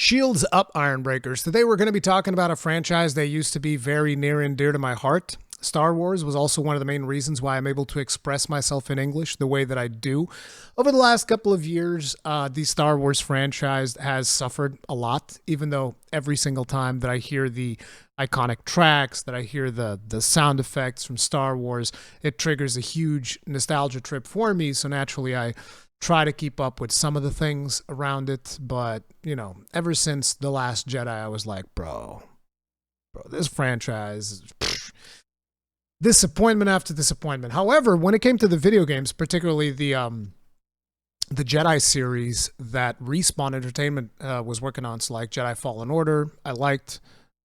Shields up, Ironbreakers. Today we're going to be talking about a franchise that used to be very near and dear to my heart. Star Wars was also one of the main reasons why I'm able to express myself in English the way that I do. Over the last couple of years, the Star Wars franchise has suffered a lot, even though every single time that I hear the iconic tracks, that I hear the sound effects from Star Wars, it triggers a huge nostalgia trip for me. So naturally, I try to keep up with some of the things around it. But, you know, ever since The Last Jedi, I was like, bro, this franchise, disappointment after disappointment. However, when it came to the video games, particularly the Jedi series that Respawn Entertainment was working on, so like Jedi Fallen Order, I liked.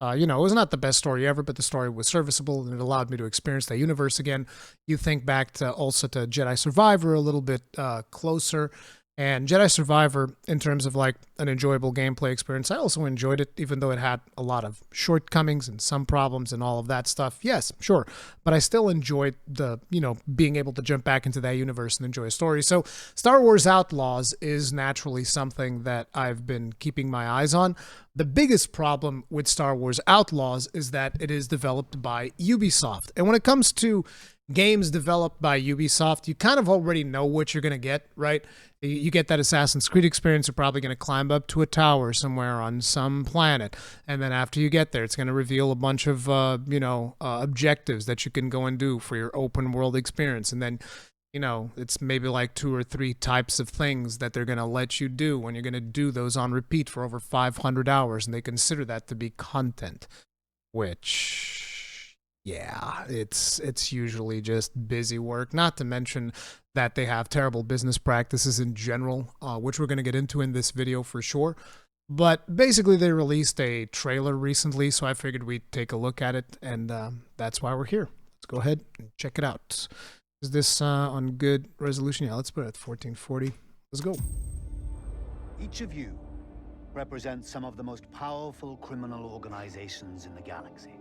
It was not the best story ever, but the story was serviceable and it allowed me to experience that universe again. You think back to Jedi Survivor a little bit closer. And Jedi Survivor, in terms of like an enjoyable gameplay experience, I also enjoyed it, even though it had a lot of shortcomings and some problems and all of that stuff. Yes, sure. But I still enjoyed being able to jump back into that universe and enjoy a story. So Star Wars Outlaws is naturally something that I've been keeping my eyes on. The biggest problem with Star Wars Outlaws is that it is developed by Ubisoft. And when it comes to games developed by Ubisoft, you kind of already know what you're going to get, right? You get that Assassin's Creed experience. You're probably going to climb up to a tower somewhere on some planet. And then after you get there, it's going to reveal a bunch of, objectives that you can go and do for your open world experience. And then, it's maybe like 2 or 3 types of things that they're going to let you do when you're going to do those on repeat for over 500 hours. And they consider that to be content, which, yeah, it's usually just busy work. Not to mention that they have terrible business practices in general, which we're going to get into in this video for sure. But basically, they released a trailer recently, so I figured we'd take a look at it, and that's why we're here. Let's go ahead and check it out. Is this on good resolution? Yeah, let's put it at 1440. Let's go. Each of you represents some of the most powerful criminal organizations in the galaxy.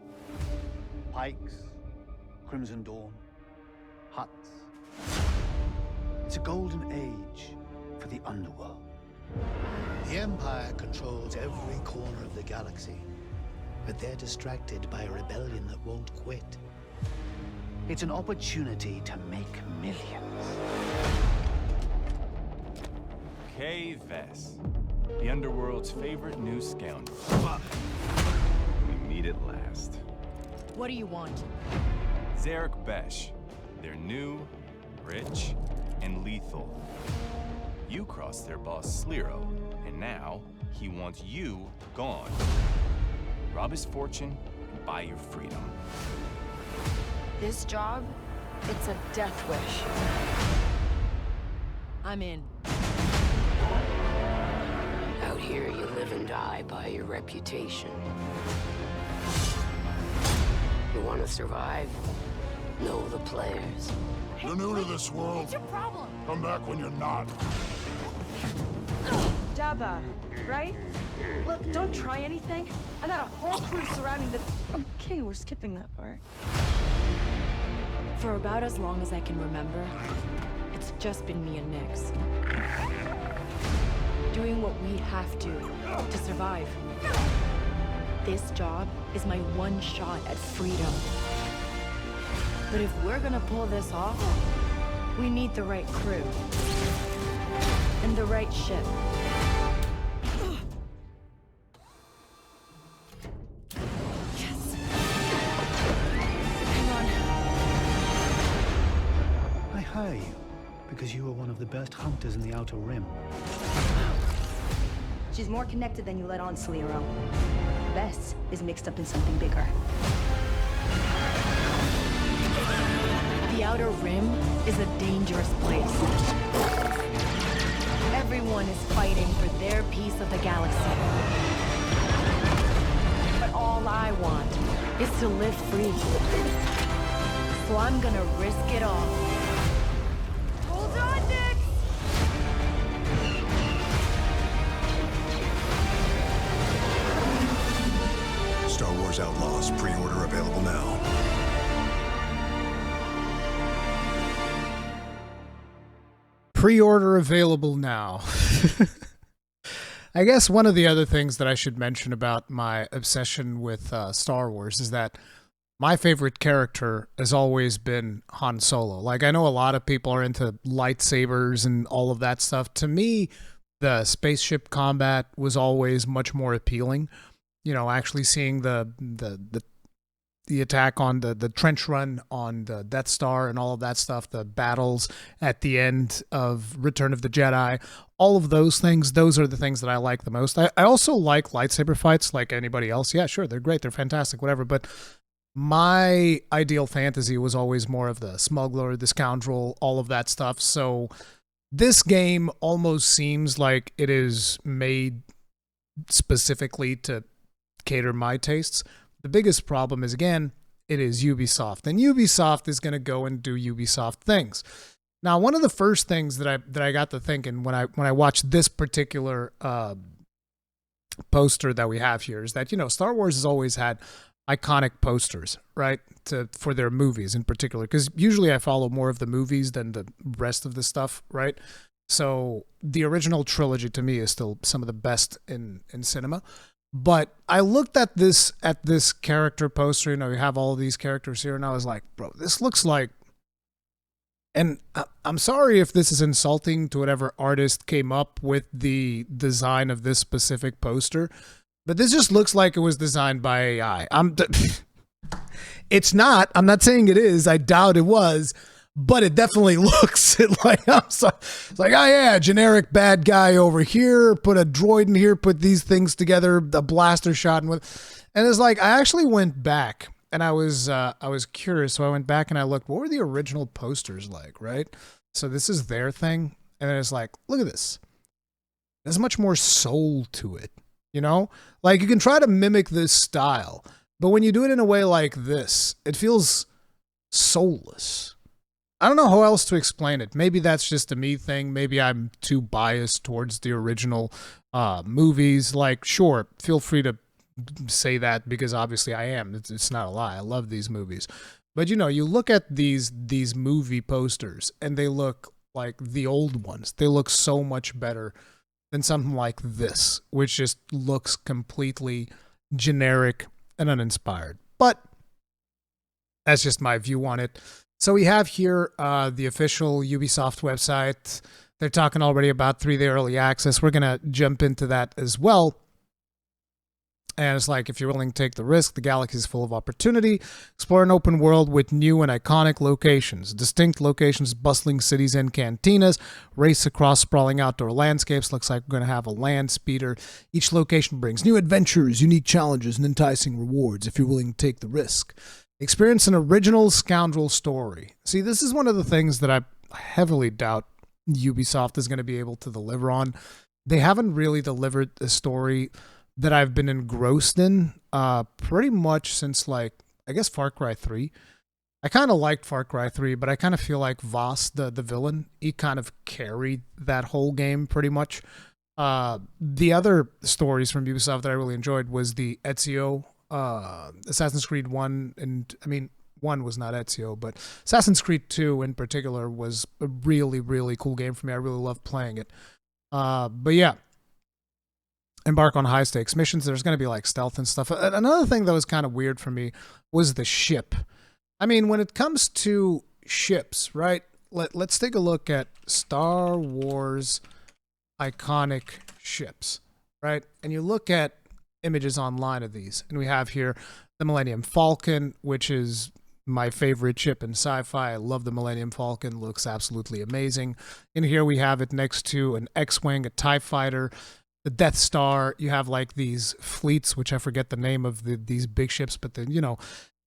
Pikes, Crimson Dawn, Hutts. It's a golden age for the underworld. The Empire controls every corner of the galaxy, but they're distracted by a rebellion that won't quit. It's an opportunity to make millions. Kay Vess, the underworld's favorite new scoundrel. We meet at last. What do you want? Zarek Besh. They're new, rich, and lethal. You crossed their boss Sliro, and now he wants you gone. Rob his fortune and buy your freedom. This job, it's a death wish. I'm in. Out here, you live and die by your reputation. You want to survive? Know the players. You're new to this world. What's your problem? Come back when you're not. Jabba, right? Look, don't try anything. I got a whole crew surrounding the... Okay, we're skipping that part. For about as long as I can remember, it's just been me and Nix. Doing what we have to survive. This job is my one shot at freedom. But if we're gonna pull this off, we need the right crew. And the right ship. Yes! Hang on. I hire you because you are one of the best hunters in the Outer Rim. She's more connected than you let on, Sliro. Bess is mixed up in something bigger. The Outer Rim is a dangerous place. Everyone is fighting for their piece of the galaxy. But all I want is to live free. So I'm gonna risk it all. Hold on, Nick! Star Wars Outlaws, pre-order available now. Pre-order available now. I guess one of the other things that I should mention about my obsession with Star Wars is that my favorite character has always been Han Solo. Like, I know a lot of people are into lightsabers and all of that stuff. To me, the spaceship combat was always much more appealing. You know, actually seeing the attack on the trench run on the Death Star and all of that stuff, the battles at the end of Return of the Jedi, all of those things, those are the things that I like the most. I also like lightsaber fights like anybody else. Yeah, sure, they're great, they're fantastic, whatever, but my ideal fantasy was always more of the smuggler, the scoundrel, all of that stuff. So this game almost seems like it is made specifically to cater my tastes. The biggest problem is, again, it is Ubisoft, and Ubisoft is going to go and do Ubisoft things. Now, one of the first things that I got to thinking when I watched this particular poster that we have here is that, you know, Star Wars has always had iconic posters, right, for their movies in particular, because usually I follow more of the movies than the rest of the stuff, right? So the original trilogy to me is still some of the best in cinema. But I looked at this character poster, you know, you have all of these characters here, and I was like, bro, this looks like, and I'm sorry if this is insulting to whatever artist came up with the design of this specific poster, but this just looks like it was designed by AI. It's not. I'm not saying it is. I doubt it was, but it definitely looks like, I'm sorry. It's like, oh yeah, generic bad guy over here, put a droid in here, put these things together, a blaster shot, and it's like, I actually went back and I was curious, so I went back and I looked, what were the original posters like, right? So this is their thing, and then it's like, look at this. There's much more soul to it, you know? Like, you can try to mimic this style, but when you do it in a way like this, it feels soulless. I don't know how else to explain it. Maybe that's just a me thing. Maybe I'm too biased towards the original movies. Like, sure, feel free to say that, because obviously I am. It's not a lie. I love these movies. But, you know, you look at these movie posters, and they look like the old ones. They look so much better than something like this, which just looks completely generic and uninspired. But that's just my view on it. So we have here the official Ubisoft website. They're talking already about 3-day early access. We're going to jump into that as well. And it's like, if you're willing to take the risk, the galaxy is full of opportunity. Explore an open world with new and iconic locations. Distinct locations, bustling cities and cantinas. Race across sprawling outdoor landscapes. Looks like we're going to have a land speeder. Each location brings new adventures, unique challenges, and enticing rewards if you're willing to take the risk. Experience an original scoundrel story. See, this is one of the things that I heavily doubt Ubisoft is going to be able to deliver on. They haven't really delivered a story that I've been engrossed in pretty much since, like, I guess Far Cry 3. I kind of liked Far Cry 3, but I kind of feel like Voss, the villain, he kind of carried that whole game pretty much. The other stories from Ubisoft that I really enjoyed was the Ezio Assassin's Creed 1, and I mean, 1 was not Ezio, but Assassin's Creed 2 in particular was a really, really cool game for me. I really loved playing it. But yeah, embark on high stakes missions. There's going to be like stealth and stuff. Another thing that was kind of weird for me was the ship. I mean, when it comes to ships, right? Let's take a look at Star Wars iconic ships, right? And you look at images online of these, and we have here the Millennium Falcon, which is my favorite ship in sci-fi. I love the Millennium Falcon. Looks absolutely amazing. And here we have it next to an X-Wing, a TIE fighter, the Death Star. You have like these fleets, which I forget the name of these big ships, but then, you know,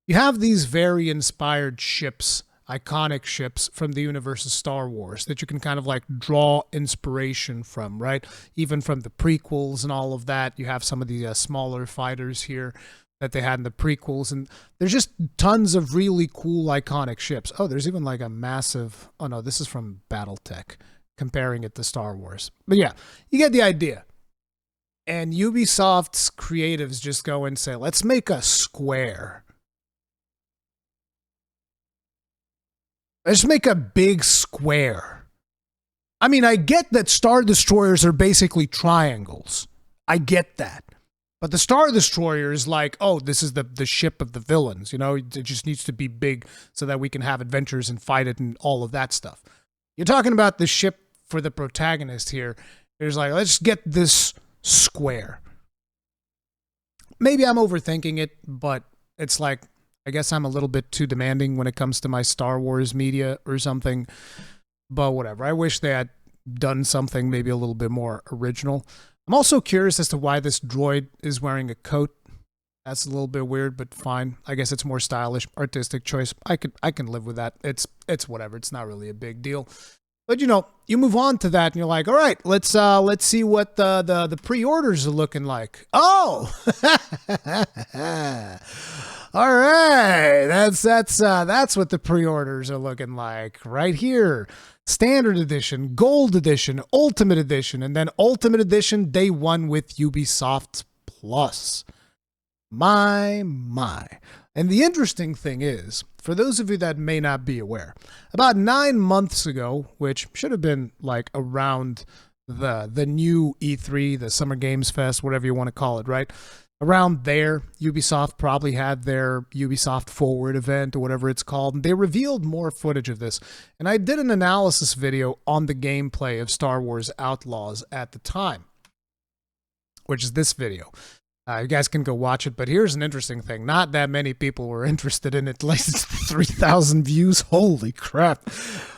you have these very inspired ships, iconic ships from the universe of Star Wars that you can kind of like draw inspiration from, right? Even from the prequels and all of that. You have some of the smaller fighters here that they had in the prequels, and there's just tons of really cool iconic ships. Oh, there's even like a massive, oh no, this is from BattleTech, comparing it to Star Wars. But yeah, you get the idea. And Ubisoft's creatives just go and say, let's make a square. Let's make a big square. I mean, I get that Star Destroyers are basically triangles, I get that. But the Star Destroyer is like, oh, this is the ship of the villains. You know, it just needs to be big so that we can have adventures and fight it and all of that stuff. You're talking about the ship for the protagonist here. There's like, let's get this square. Maybe I'm overthinking it, but it's like, I guess I'm a little bit too demanding when it comes to my Star Wars media or something. But whatever. I wish they had done something maybe a little bit more original. I'm also curious as to why this droid is wearing a coat. That's a little bit weird, but fine. I guess it's more stylish, artistic choice. I can live with that. It's whatever. It's not really a big deal. But you know, you move on to that and you're like, all right, let's see what the pre-orders are looking like. Oh, all right, that's what the pre-orders are looking like right here. Standard Edition, Gold Edition, Ultimate Edition, and then Ultimate Edition Day 1 with Ubisoft Plus. My. And the interesting thing is, for those of you that may not be aware, about 9 months ago, which should have been like around the new E3, the Summer Games Fest, whatever you want to call it, right? Around there, Ubisoft probably had their Ubisoft Forward event or whatever it's called, and they revealed more footage of this. And I did an analysis video on the gameplay of Star Wars Outlaws at the time, which is this video. You guys can go watch it, but here's an interesting thing. Not that many people were interested in it. Like 3,000 views. Holy crap.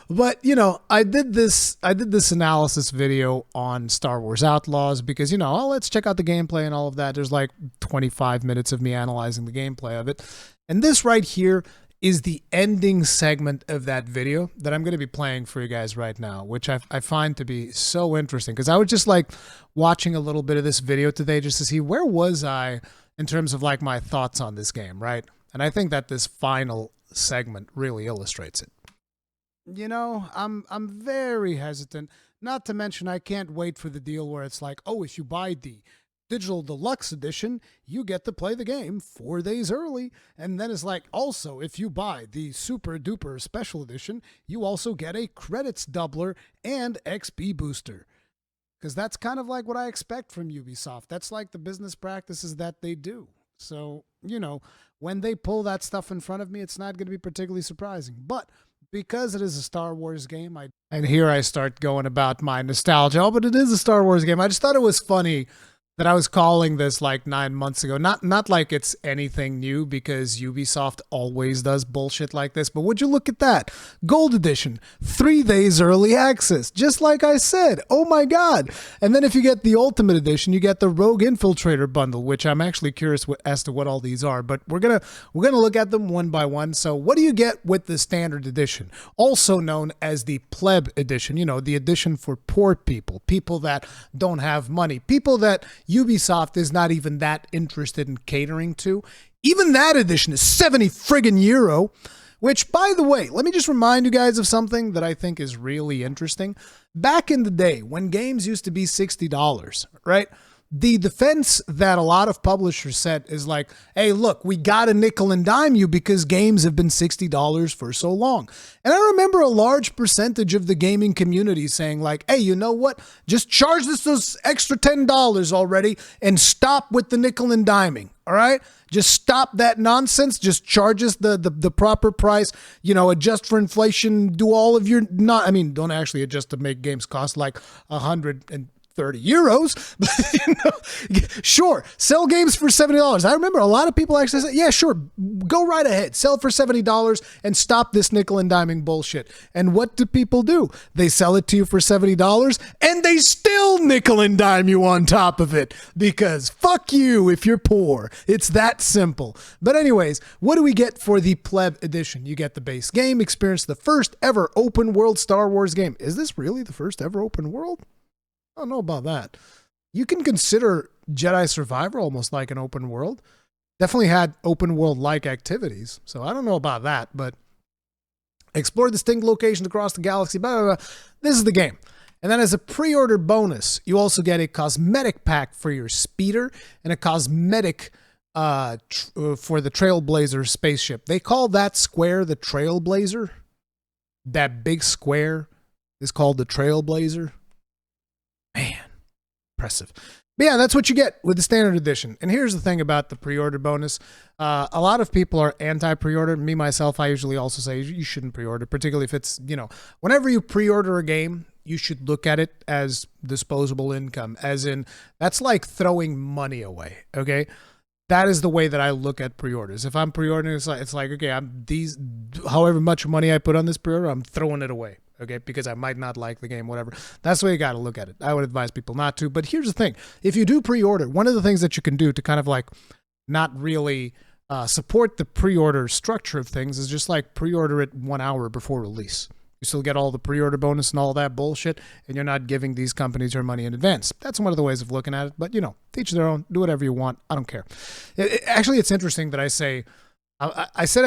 But, you know, I did this analysis video on Star Wars Outlaws because, you know, oh, let's check out the gameplay and all of that. There's like 25 minutes of me analyzing the gameplay of it. And this right here is the ending segment of that video that I'm going to be playing for you guys right now, which I find to be so interesting because I was just like watching a little bit of this video today just to see where was I in terms of like my thoughts on this game, right? And I think that this final segment really illustrates it. You know, I'm very hesitant, not to mention I can't wait for the deal where it's like, oh, if you buy the Digital Deluxe Edition, you get to play the game 4 days early. And then it's like, also, if you buy the Super Duper Special Edition, you also get a credits doubler and XP booster. Because that's kind of like what I expect from Ubisoft. That's like the business practices that they do. So, you know, when they pull that stuff in front of me, it's not going to be particularly surprising. But because it is a Star Wars game, and here I start going about my nostalgia. Oh, but it is a Star Wars game. I just thought it was funny that I was calling this like 9 months ago. Not like it's anything new because Ubisoft always does bullshit like this, but would you look at that? Gold Edition, 3 days early access, just like I said. Oh my God. And then if you get the Ultimate Edition, you get the Rogue Infiltrator bundle, which I'm actually curious as to what all these are, but we're gonna look at them one by one. So what do you get with the Standard Edition? Also known as the Pleb Edition, you know, the edition for poor people, people that don't have money, people that Ubisoft is not even that interested in catering to. Even that edition is 70 friggin' euro, which, by the way, let me just remind you guys of something that I think is really interesting. Back in the day, when games used to be $60, right? The defense that a lot of publishers said is like, hey, look, we got to nickel and dime you because games have been $60 for so long. And I remember a large percentage of the gaming community saying like, hey, you know what? Just charge us those extra $10 already and stop with the nickel and diming. All right? Just stop that nonsense. Just charge us the proper price. You know, adjust for inflation. Do all of your don't actually adjust to make games cost like 130 euros, but you know, sure, sell games for $70. I remember a lot of people actually said, yeah, sure, go right ahead, sell for $70 and stop this nickel and diming bullshit. And what do people do? They sell it to you for $70 and they still nickel and dime you on top of it because fuck you if you're poor. It's that simple. But anyways, what do we get for the Pleb Edition? You get the base game, experience the first ever open world Star Wars game. Is this really the first ever open world? I don't know about that. You can consider Jedi Survivor almost like an open world. Definitely had open world-like activities. So I don't know about that, but explore distinct locations across the galaxy, blah, blah, blah. This is the game. And then as a pre-order bonus, you also get a cosmetic pack for your speeder and a cosmetic for the Trailblazer spaceship. They call that square the Trailblazer. That big square is called the Trailblazer. Man, impressive. But yeah, that's what you get with the standard edition. And here's the thing about the pre-order bonus. A lot of people are anti-pre-order. Me, myself, I usually also say you shouldn't pre-order, particularly if it's, whenever you pre-order a game, you should look at it as disposable income, as in that's like throwing money away, okay? That is the way that I look at pre-orders. If I'm pre-ordering, it's like okay, however much money I put on this pre-order, I'm throwing it away, okay? Because I might not like the game, whatever. That's the way you got to look at it. I would advise people not to. But here's the thing. If you do pre-order, one of the things that you can do to kind of like not really support the pre-order structure of things is just like pre-order it 1 hour before release. You still get all the pre-order bonus and all that bullshit, and you're not giving these companies your money in advance. That's one of the ways of looking at it. But, teach their own. Do whatever you want. I don't care. Actually, it's interesting that I say, I said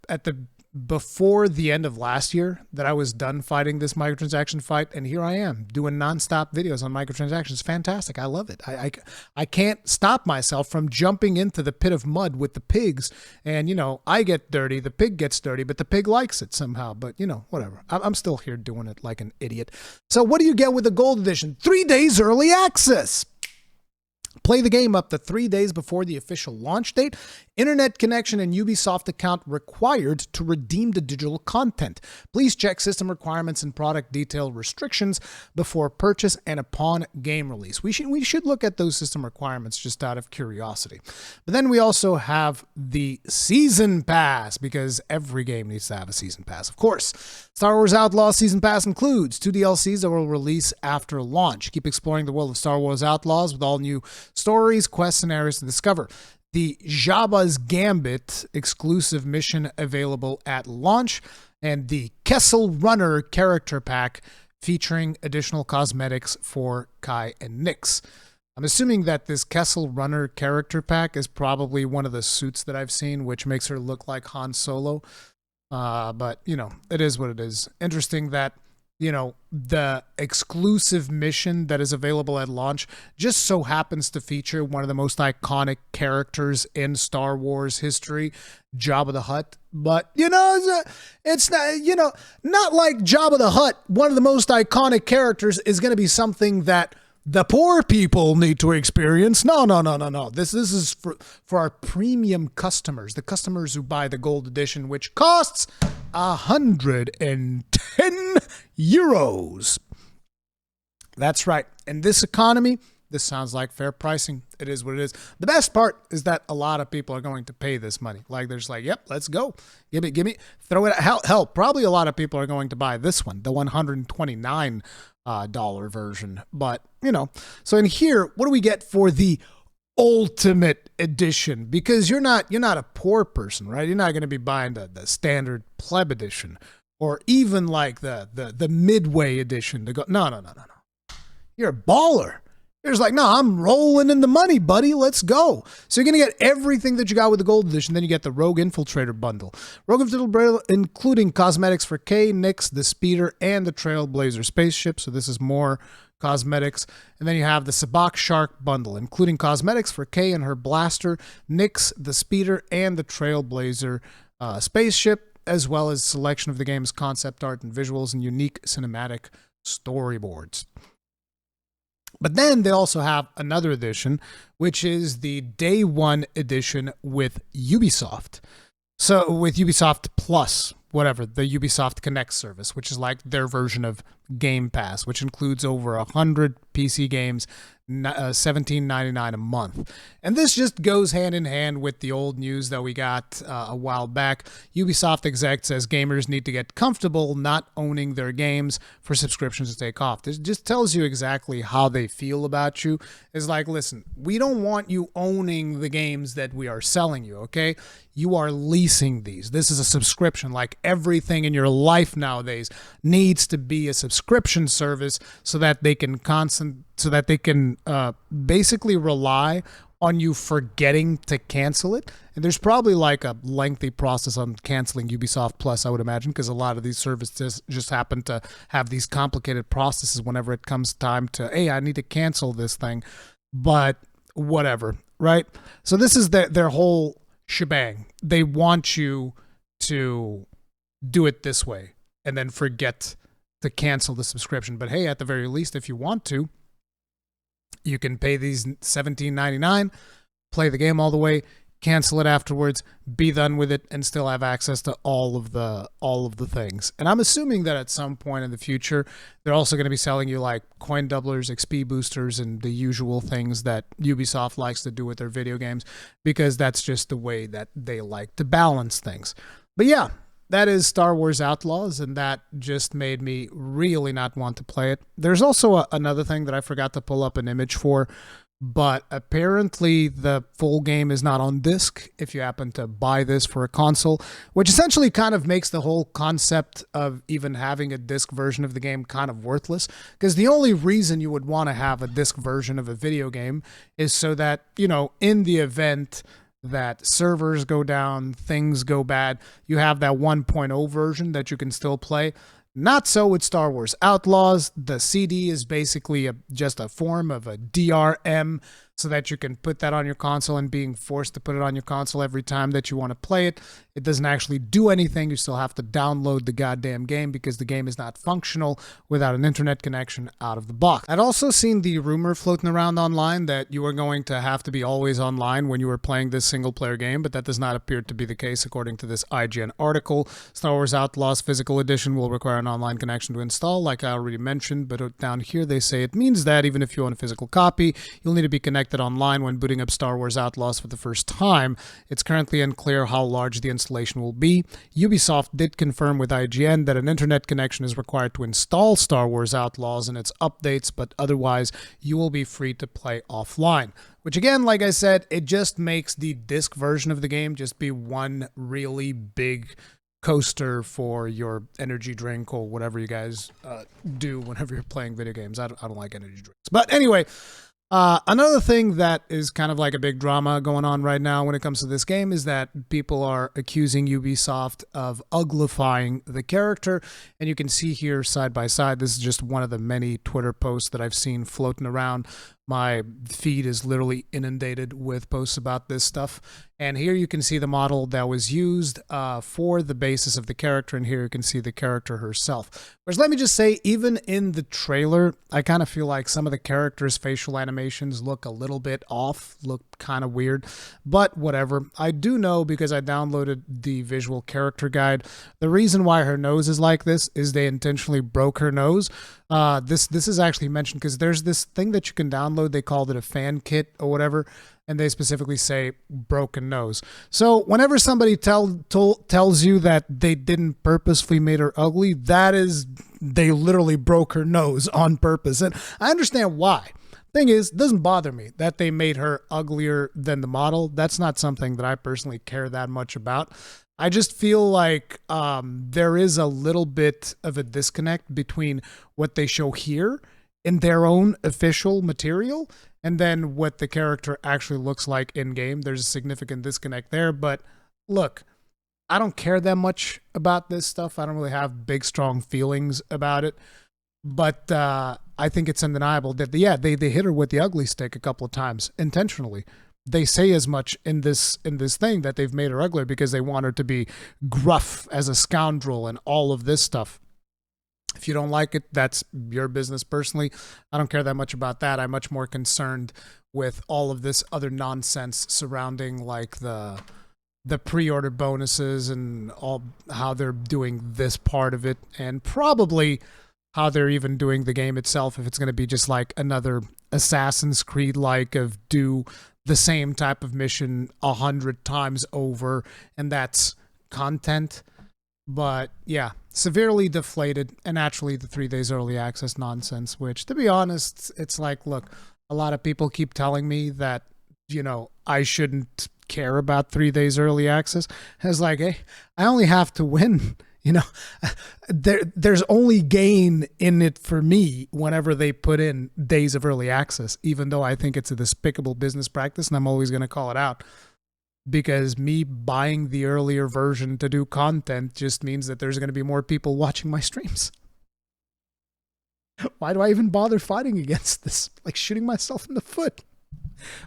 at the before the end of last year that I was done fighting this microtransaction fight, and here I am doing nonstop videos on microtransactions. Fantastic. I love it. I can't stop myself from jumping into the pit of mud with the pigs, and I get dirty, the pig gets dirty, but the pig likes it somehow. But whatever. I'm still here doing it like an idiot. So what do you get with the gold edition? 3 days early access. Play the game up to 3 days before the official launch date. Internet connection and Ubisoft account required to redeem the digital content. Please check system requirements and product detail restrictions before purchase and upon game release. We should look at those system requirements just out of curiosity. But then we also have the Season Pass, because every game needs to have a Season Pass, of course. Star Wars Outlaws Season Pass includes 2 DLCs that will release after launch. Keep exploring the world of Star Wars Outlaws with all new stories, quests, and areas to discover. The Jabba's Gambit exclusive mission available at launch, and the Kessel Runner character pack featuring additional cosmetics for Kai and Nix. I'm assuming that this Kessel Runner character pack is probably one of the suits that I've seen, which makes her look like Han Solo. But, it is what it is. Interesting that, the exclusive mission that is available at launch just so happens to feature one of the most iconic characters in Star Wars history, Jabba the Hutt. But, it's not, not like Jabba the Hutt, one of the most iconic characters, is going to be something that the poor people need to experience. No. This is for our premium customers, the customers who buy the gold edition, which costs 110 euros. That's right. In this economy, this sounds like fair pricing. It is what it is. The best part is that a lot of people are going to pay this money. Like they're just like, yep, let's go. Give me, throw it. Hell, probably a lot of people are going to buy this one, the $129 dollar version. But, so in here, what do we get for the ultimate edition? Because you're not a poor person, right? You're not going to be buying the standard pleb edition or even like the midway edition to go. No. You're a baller. You're just like, no, I'm rolling in the money, buddy. Let's go. So you're going to get everything that you got with the gold edition. Then you get the Rogue Infiltrator bundle. Rogue Infiltrator, including cosmetics for Kay, Nix, the Speeder, and the Trailblazer spaceship. So this is more cosmetics. And then you have the Sabak Shark bundle, including cosmetics for Kay and her blaster, Nix, the Speeder, and the Trailblazer spaceship, as well as selection of the game's concept art and visuals and unique cinematic storyboards. But then they also have another edition, which is the Day 1 edition with Ubisoft. So with Ubisoft Plus, whatever, the Ubisoft Connect service, which is like their version of Game Pass, which includes over 100 PC games, $17.99 a month. And this just goes hand in hand with the old news that we got a while back. Ubisoft exec says gamers need to get comfortable not owning their games for subscriptions to take off. This just tells you exactly how they feel about you. It's like, listen, we don't want you owning the games that we are selling you, okay? You are leasing these. This is a subscription. Like everything in your life nowadays needs to be a subscription service so that they can basically rely on you forgetting to cancel it. And there's probably like a lengthy process on canceling Ubisoft Plus, I would imagine, because a lot of these services just happen to have these complicated processes whenever it comes time to, hey, I need to cancel this thing. But whatever, right? So this is their whole shebang. They want you to do it this way and then forget to cancel the subscription. But hey, at the very least, if you want to, You can pay these $17.99, play the game all the way, cancel it afterwards, be done with it, and still have access to all of the things. And I'm assuming that at some point in the future, they're also going to be selling you like coin doublers, XP boosters, and the usual things that Ubisoft likes to do with their video games, because that's just the way that they like to balance things. But yeah, that is Star Wars Outlaws, and that just made me really not want to play it. There's also another thing that I forgot to pull up an image for, but apparently the full game is not on disc if you happen to buy this for a console, which essentially kind of makes the whole concept of even having a disc version of the game kind of worthless, because the only reason you would want to have a disc version of a video game is so that, you know, in the event that servers go down, things go bad, you have that 1.0 version that you can still play. Not so with Star Wars Outlaws. The CD is basically just a form of a DRM, so that you can put that on your console, and being forced to put it on your console every time that you want to play it. It doesn't actually do anything. You still have to download the goddamn game because the game is not functional without an internet connection out of the box. I'd also seen the rumor floating around online that you were going to have to be always online when you were playing this single player game, but that does not appear to be the case according to this IGN article. Star Wars Outlaws Physical Edition will require an online connection to install, like I already mentioned, but down here they say it means that even if you own a physical copy, you'll need to be connected online when booting up Star Wars Outlaws for the first time. It's currently unclear how large the installation will be. Ubisoft did confirm with IGN that an internet connection is required to install Star Wars Outlaws and its updates, but otherwise you will be free to play offline. Which again, like I said, it just makes the disc version of the game just be one really big coaster for your energy drink or whatever you guys do whenever you're playing video games. I don't like energy drinks. But anyway, another thing that is kind of like a big drama going on right now when it comes to this game is that people are accusing Ubisoft of uglifying the character. And you can see here side by side, this is just one of the many Twitter posts that I've seen floating around. My feed is literally inundated with posts about this stuff. And here you can see the model that was used for the basis of the character. And here you can see the character herself. Which, let me just say, even in the trailer, I kind of feel like some of the character's facial animations look a little bit off, look kind of weird. But whatever. I do know, because I downloaded the visual character guide, the reason why her nose is like this is they intentionally broke her nose. This is actually mentioned because there's this thing that you can download. They called it a fan kit or whatever, and they specifically say broken nose. So whenever somebody tells you that they didn't purposefully make her ugly, that is, they literally broke her nose on purpose. And I understand why. Thing is, it doesn't bother me that they made her uglier than the model. That's not something that I personally care that much about. I just feel like there is a little bit of a disconnect between what they show here in their own official material and then what the character actually looks like in-game. There's a significant disconnect there, but look, I don't care that much about this stuff. I don't really have big, strong feelings about it, but I think it's undeniable that, they hit her with the ugly stick a couple of times intentionally. They say as much in this thing that they've made her uglier because they want her to be gruff as a scoundrel and all of this stuff. If you don't like it, that's your business personally. I don't care that much about that. I'm much more concerned with all of this other nonsense surrounding like the pre-order bonuses and all, how they're doing this part of it, and probably how they're even doing the game itself, if it's going to be just like another Assassin's Creed like of do the same type of mission 100 times over, and that's content. But yeah, severely deflated, and naturally the 3 days early access nonsense, which, to be honest, it's like, look, a lot of people keep telling me that, you know, I shouldn't care about 3 days early access. And it's like, hey, I only have to win. You know, there's only gain in it for me whenever they put in days of early access, even though I think it's a despicable business practice, and I'm always going to call it out, because me buying the earlier version to do content just means that there's going to be more people watching my streams. Why do I even bother fighting against this? Like shooting myself in the foot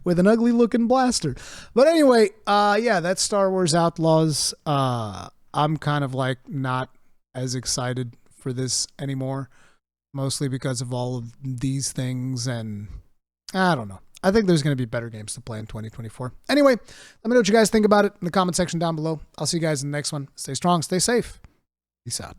with an ugly looking blaster. But anyway, yeah, that's Star Wars Outlaws. I'm kind of like not as excited for this anymore, mostly because of all of these things. And I don't know. I think there's going to be better games to play in 2024. Anyway, let me know what you guys think about it in the comment section down below. I'll see you guys in the next one. Stay strong, stay safe. Peace out.